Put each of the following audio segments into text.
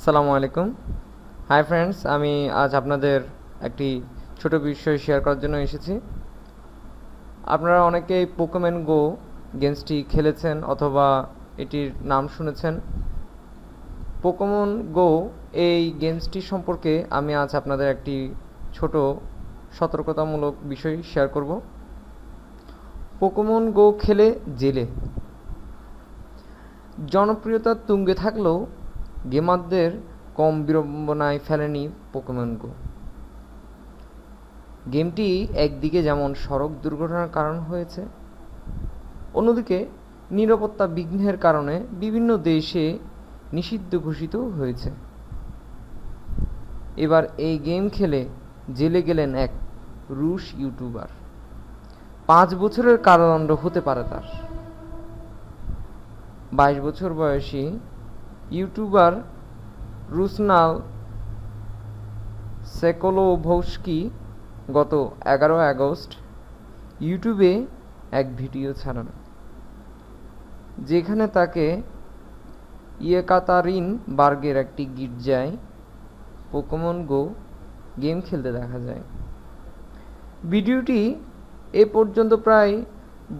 আসসালামু আলাইকুম। Hi friends, আমি আজ আপনাদের একটি ছোট বিষয় শেয়ার করার জন্য এসেছি। আপনারা অনেকেই পোকেমন গো গেমসটি খেলেছেন অথবা এটির নাম শুনেছেন। পোকেমন গো এই গেমসটি সম্পর্কে আমি আজ আপনাদের একটি ছোট সতর্কতামূলক বিষয় শেয়ার করব। পোকেমন গো খেলে জেলে। জনপ্রিয়তার তুঙ্গে থাকলেও গেমারদের কম বিড়ম্বনায় ফেলেনি পোকেমন গো। গেমটি একদিকে যেমন সড়ক দুর্ঘটনার কারণ হয়েছে, অন্যদিকে নিরাপত্তা বিঘ্নের কারণে বিভিন্ন দেশে নিষিদ্ধ ঘোষিত হয়েছে। এবার এই গেম খেলে জেলে গেলেন এক রুশ ইউটিউবার। 5 বছরের কারাদণ্ড হতে পারে তার। 22 বছর বয়সী ইউটিউবার রুসনাল সেকোলোভস্কি গত 11 আগস্ট ইউটিউবে এক ভিডিও ছাড়েন, যেখানে তাকে ইয়েকাতারিনবার্গের একটি গির্জায় পোকেমন গো গেম খেলতে দেখা যায়। ভিডিওটি এ পর্যন্ত প্রায়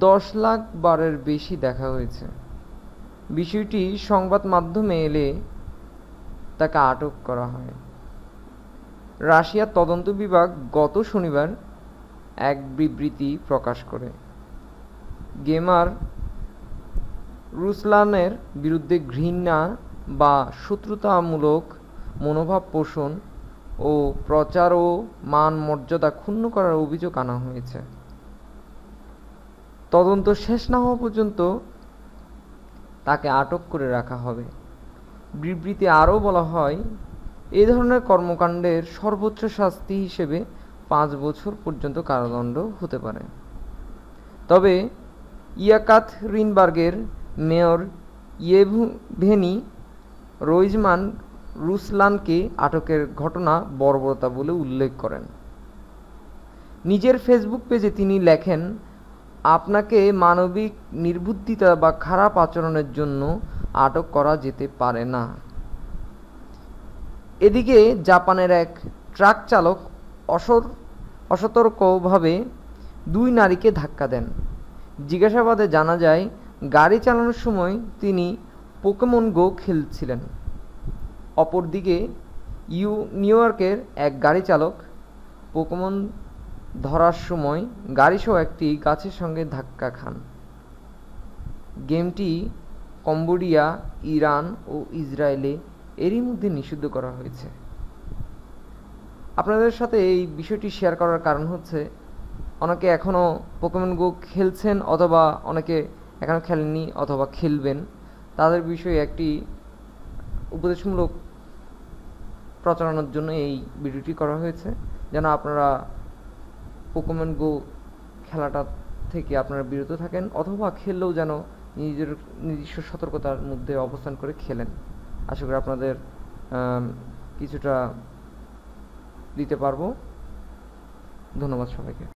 10 লাখ বারের বেশি দেখা হয়েছে। বিষয়টি সংবাদ মাধ্যমে এলে তাকে আটক করা হয়। রাশিয়ার তদন্ত বিভাগ গত শনিবার এক বিবৃতি প্রকাশ করে গেমার রুসলানের বিরুদ্ধে ঘৃণা বা শত্রুতামূলক মনোভাব পোষণ ও প্রচার ও মান মর্যাদা ক্ষুণ্ণ করার অভিযোগ আনা হয়েছে। তদন্ত শেষ না হওয়া পর্যন্ত তাকে আটক করে রাখা হবে। বিবৃতি আরও বলা হয়, এই ধরনের কর্মকাণ্ডের সর্বোচ্চ শাস্তি হিসেবে 5 বছর পর্যন্ত কারাদণ্ড হতে পারে। তবে ইয়েকাতরিনবার্গের মেয়র ইয়েভগেনি রোইজমান রুসলানকে আটকের ঘটনা বর্বরতা বলে উল্লেখ করেন। নিজের ফেসবুক পেজে তিনি লেখেন, আপনাকে মানবিক নির্বুদ্ধিতা বা খারাপ আচরণের জন্য আটক করা যেতে পারে না। এদিকে জাপানের এক ট্রাক চালক অসতর্কভাবে 2 নারীকে ধাক্কা দেন। জিজ্ঞাসাবাদে জানা যায়, গাড়ি চালানোর সময় তিনি পোকেমন গো খেলছিলেন। অপরদিকে নিউ ইয়র্কের এক গাড়ি চালক পোকেমন ধরার সময় গাড়িসহ একটি গাছের সঙ্গে ধাক্কা খান। গেমটি কম্বোডিয়া, ইরান ও ইসরায়েলে এরই মধ্যে নিষিদ্ধ করা হয়েছে। আপনাদের সাথে এই বিষয়টি শেয়ার করার কারণ হচ্ছে, অনেকে এখনও পোকেমন গো খেলছেন অথবা অনেকে এখনও খেলেননি অথবা খেলবেন। তাদের বিষয়ে একটি উপদেশমূলক প্রচারণার জন্য এই ভিডিওটি করা হয়েছে, যেন আপনারা পোকেমন গো খেলাটা থেকে আপনারা বিরত থাকেন অথবা খেললেও যেন নিজস্ব সতর্কতার মধ্যে অবস্থান করে খেলেন। আশা করি আপনাদের কিছুটা দিতে পারবো। ধন্যবাদ সবাইকে।